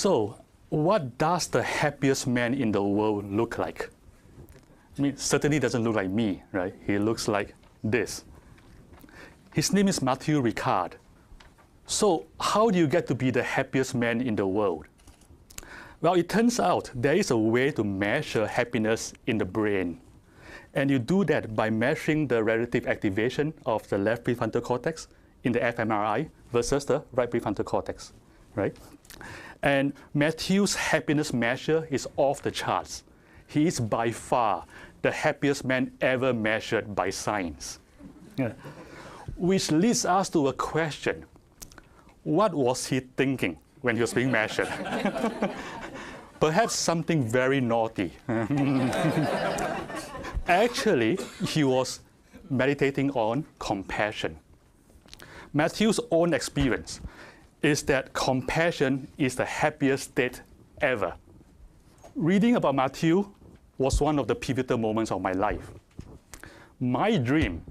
So, what does the happiest man in the world look like? I mean, certainly doesn't look like me, right? He looks like this. His name is Matthew Ricard. So, how do you get to be the happiest man in the world? Well, it turns out there is a way to measure happiness in the brain. And you do that by measuring the relative activation of the left prefrontal cortex in the fMRI versus the right prefrontal cortex, right? And Matthew's happiness measure is off the charts. He is by far the happiest man ever measured by science. Yeah. Which leads us to a question. What was he thinking when he was being measured? Perhaps something very naughty. Actually, he was meditating on compassion. Matthew's own experience is that compassion is the happiest state ever. Reading about Matthew was one of the pivotal moments of my life. My dream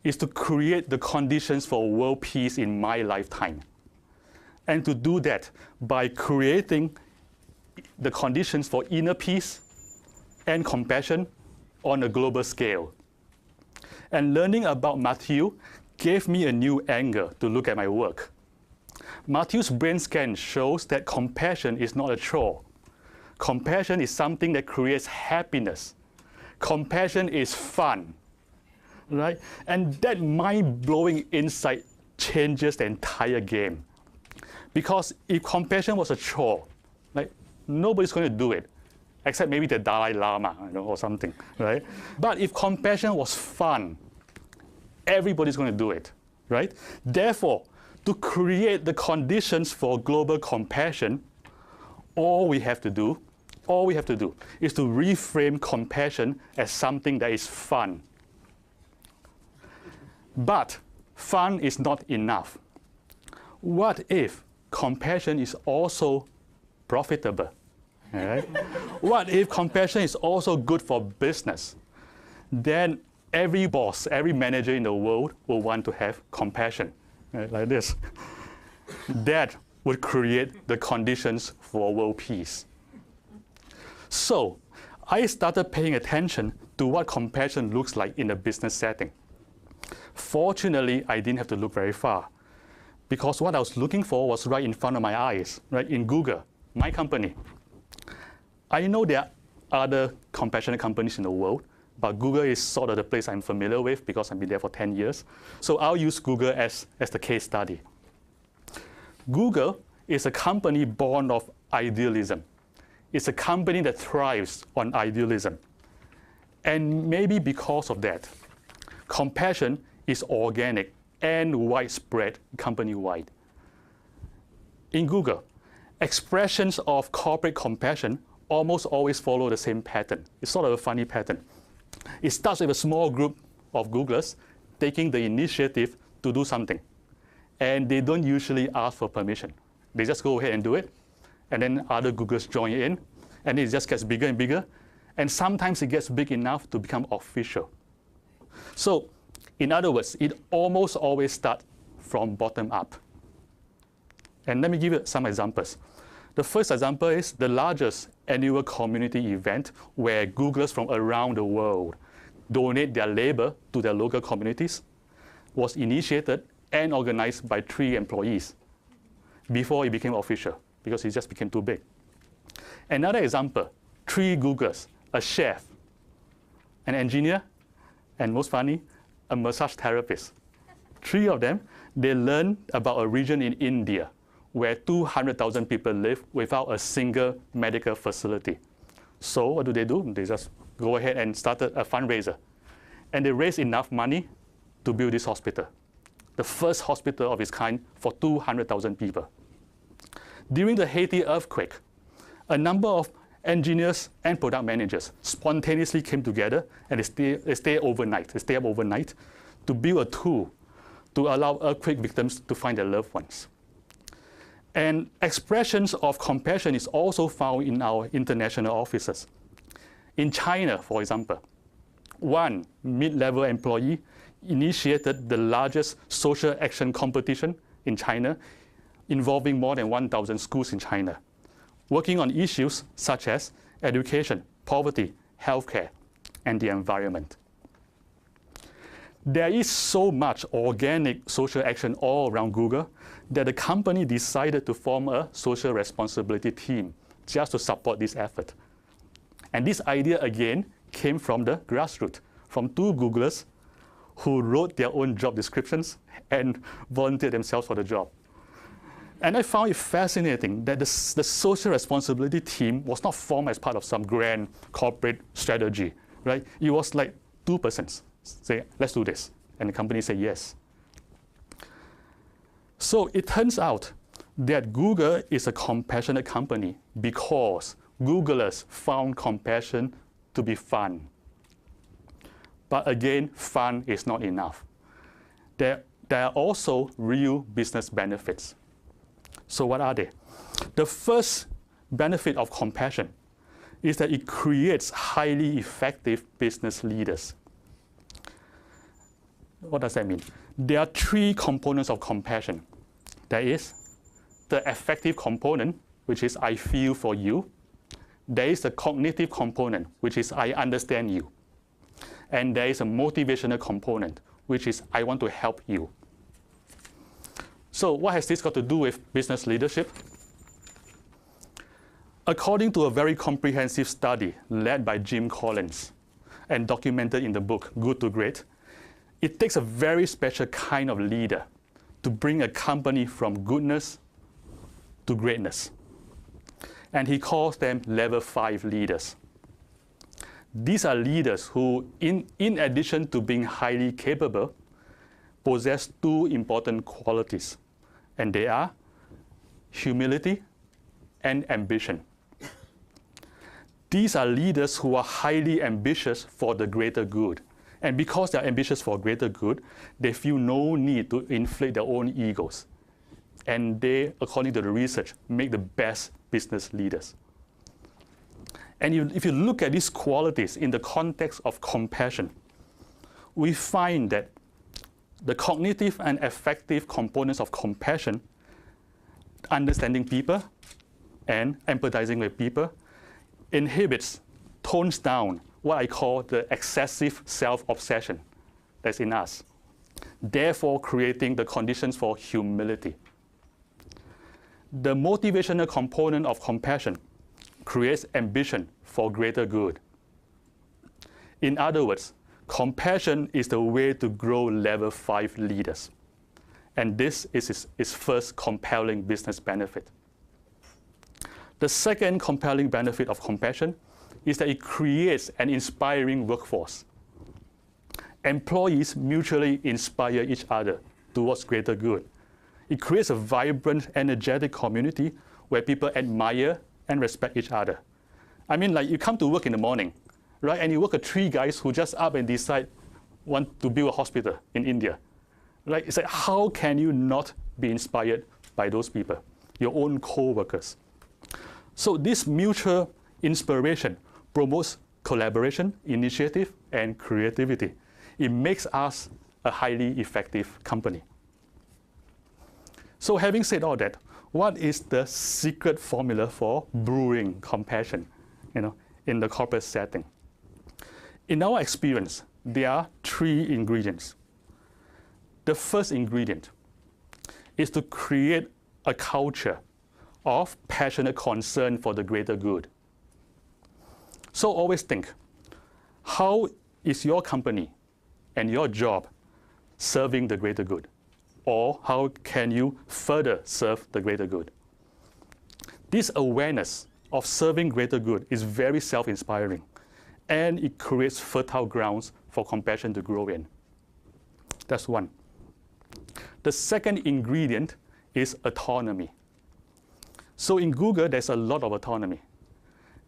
is to create the conditions for world peace in my lifetime. And to do that by creating the conditions for inner peace and compassion on a global scale. And learning about Matthew gave me a new angle to look at my work. Matthew's brain scan shows that compassion is not a chore. Compassion is something that creates happiness. Compassion is fun, right? And that mind-blowing insight changes the entire game. Because if compassion was a chore, like nobody's going to do it, except maybe the Dalai Lama, or something, right? But if compassion was fun, everybody's going to do it, right? Therefore, to create the conditions for global compassion, all we have to do is to reframe compassion as something that is fun. But fun is not enough. What if compassion is also profitable? All right? What if compassion is also good for business? Then every boss, every manager in the world will want to have compassion, right? Like this. That would create the conditions for world peace. So I started paying attention to what compassion looks like in a business setting. Fortunately, I didn't have to look very far, because what I was looking for was right in front of my eyes, right in Google, my company. I know there are other compassionate companies in the world, but Google is sort of the place I'm familiar with because I've been there for 10 years. So I'll use Google as the case study. Google is a company born of idealism. It's a company that thrives on idealism. And maybe because of that, compassion is organic and widespread company-wide. In Google, expressions of corporate compassion almost always follow the same pattern. It's sort of a funny pattern. It starts with a small group of Googlers taking the initiative to do something. And they don't usually ask for permission. They just go ahead and do it. And then other Googlers join in. And it just gets bigger and bigger. And sometimes it gets big enough to become official. So, in other words, it almost always starts from bottom up. And let me give you some examples. The first example is the largest annual community event where Googlers from around the world donate their labor to their local communities was initiated and organized by 3 employees before it became official, because it just became too big. Another example, 3 Googlers, a chef, an engineer, and most funny, a massage therapist. 3 of them, they learned about a region in India where 200,000 people live without a single medical facility. So what do? They just go ahead and started a fundraiser. And they raised enough money to build this hospital, the first hospital of its kind for 200,000 people. During the Haiti earthquake, a number of engineers and product managers spontaneously came together and they stay up overnight to build a tool to allow earthquake victims to find their loved ones. And expressions of compassion is also found in our international offices. In China, for example, one mid-level employee initiated the largest social action competition in China, involving more than 1,000 schools in China. working on issues such as education, poverty, healthcare, and the environment. There is so much organic social action all around Google that the company decided to form a social responsibility team just to support this effort. And this idea again came from the grassroots, from two Googlers who wrote their own job descriptions and volunteered themselves for the job. And I found it fascinating that the social responsibility team was not formed as part of some grand corporate strategy, right? It was like two persons say, let's do this. And the company said yes. So it turns out that Google is a compassionate company because Googlers found compassion to be fun. But again, fun is not enough. There are also real business benefits. So what are they? The first benefit of compassion is that it creates highly effective business leaders. What does that mean? There are three components of compassion. There is the affective component, which is I feel for you. There is the cognitive component, which is I understand you. And there is a motivational component, which is I want to help you. So what has this got to do with business leadership? According to a very comprehensive study led by Jim Collins and documented in the book Good to Great, it takes a very special kind of leader to bring a company from goodness to greatness. And he calls them level 5 leaders. These are leaders who, in addition to being highly capable, possess two important qualities, and they are humility and ambition. These are leaders who are highly ambitious for the greater good. And because they're ambitious for greater good, they feel no need to inflate their own egos. And they, according to the research, make the best business leaders. And if you look at these qualities in the context of compassion, we find that the cognitive and affective components of compassion, understanding people and empathizing with people, inhibits, tones down what I call the excessive self-obsession that's in us, therefore creating the conditions for humility. The motivational component of compassion creates ambition for greater good. In other words, compassion is the way to grow level 5 leaders. And this is its first compelling business benefit. The second compelling benefit of compassion is that it creates an inspiring workforce. Employees mutually inspire each other towards greater good. It creates a vibrant, energetic community where people admire and respect each other. I mean, like you come to work in the morning, right? And you work with 3 guys who just up and decide want to build a hospital in India. Right? It's like, how can you not be inspired by those people, your own co-workers? So this mutual inspiration promotes collaboration, initiative, and creativity. It makes us a highly effective company. So having said all that, what is the secret formula for brewing compassion, in the corporate setting? In our experience, there are 3 ingredients. The first ingredient is to create a culture of passionate concern for the greater good. So always think, how is your company and your job serving the greater good? Or how can you further serve the greater good? This awareness of serving greater good is very self-inspiring, and it creates fertile grounds for compassion to grow in. That's one. The second ingredient is autonomy. So in Google, there's a lot of autonomy.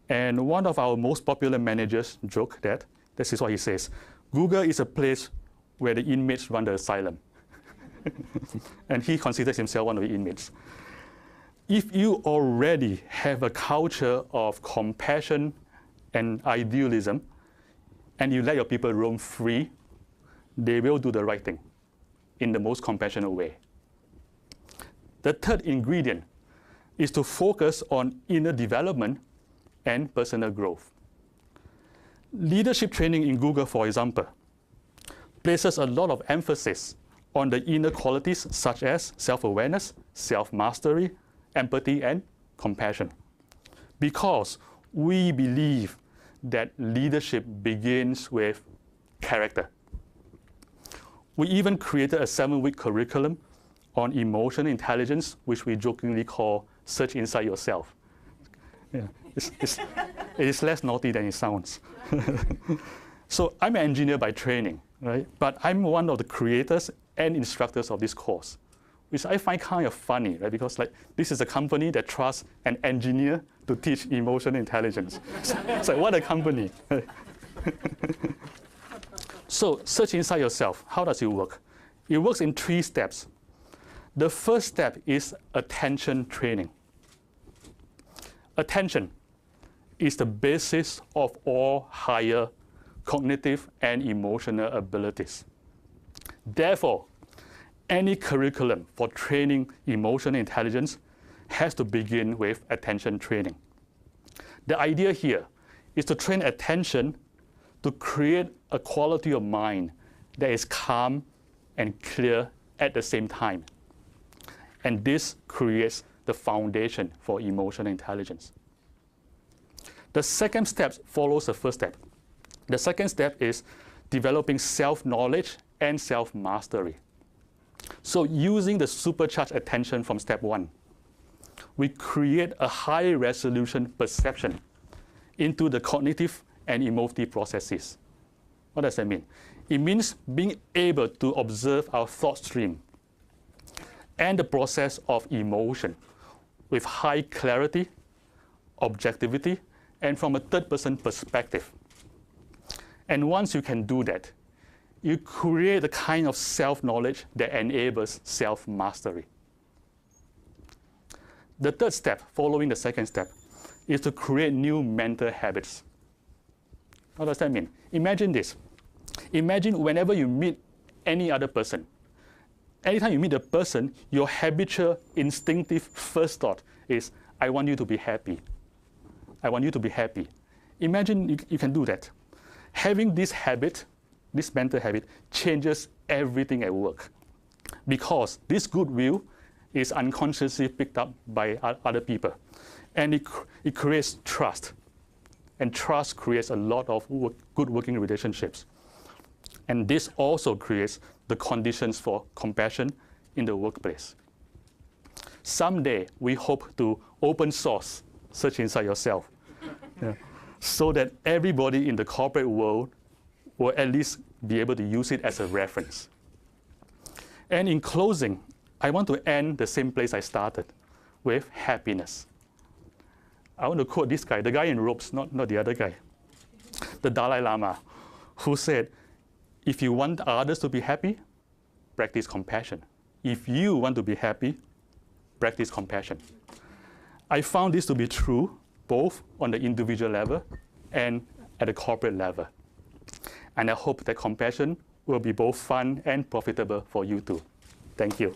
And one of our most popular managers joked that, this is what he says, Google is a place where the inmates run the asylum. And he considers himself one of the inmates. If you already have a culture of compassion and idealism, and you let your people roam free, they will do the right thing in the most compassionate way. The third ingredient is to focus on inner development and personal growth. Leadership training in Google, for example, places a lot of emphasis on the inner qualities such as self-awareness, self-mastery, empathy, and compassion. Because we believe that leadership begins with character. We even created a 7-week curriculum on emotional intelligence, which we jokingly call Search Inside Yourself. Yeah, it is less naughty than it sounds. So I'm an engineer by training, right? But I'm one of the creators and instructors of this course, which I find kind of funny, right? Because this is a company that trusts an engineer to teach emotional intelligence. So what a company. So search inside yourself. How does it work? It works in 3 steps. The first step is attention training. Attention is the basis of all higher cognitive and emotional abilities. Therefore, any curriculum for training emotional intelligence has to begin with attention training. The idea here is to train attention to create a quality of mind that is calm and clear at the same time. And this creates the foundation for emotional intelligence. The second step follows the first step. The second step is developing self-knowledge and self-mastery. So using the supercharged attention from step 1, we create a high-resolution perception into the cognitive and emotive processes. What does that mean? It means being able to observe our thought stream and the process of emotion with high clarity, objectivity, and from a third-person perspective. And once you can do that, you create the kind of self-knowledge that enables self-mastery. The third step, following the second step, is to create new mental habits. What does that mean? Imagine this. Imagine whenever you meet any other person, anytime you meet a person, your habitual, instinctive first thought is, I want you to be happy. I want you to be happy. Imagine you can do that. Having this habit, this mental habit, changes everything at work. Because this goodwill is unconsciously picked up by other people. And it creates trust. And trust creates a lot of good working relationships. And this also creates the conditions for compassion in the workplace. Someday, we hope to open source Search Inside Yourself, so that everybody in the corporate world will at least be able to use it as a reference. And in closing, I want to end the same place I started, with happiness. I want to quote this guy, the guy in robes, not the other guy, the Dalai Lama, who said, if you want others to be happy, practice compassion. If you want to be happy, practice compassion. I found this to be true both on the individual level and at the corporate level. And I hope that compassion will be both fun and profitable for you too. Thank you.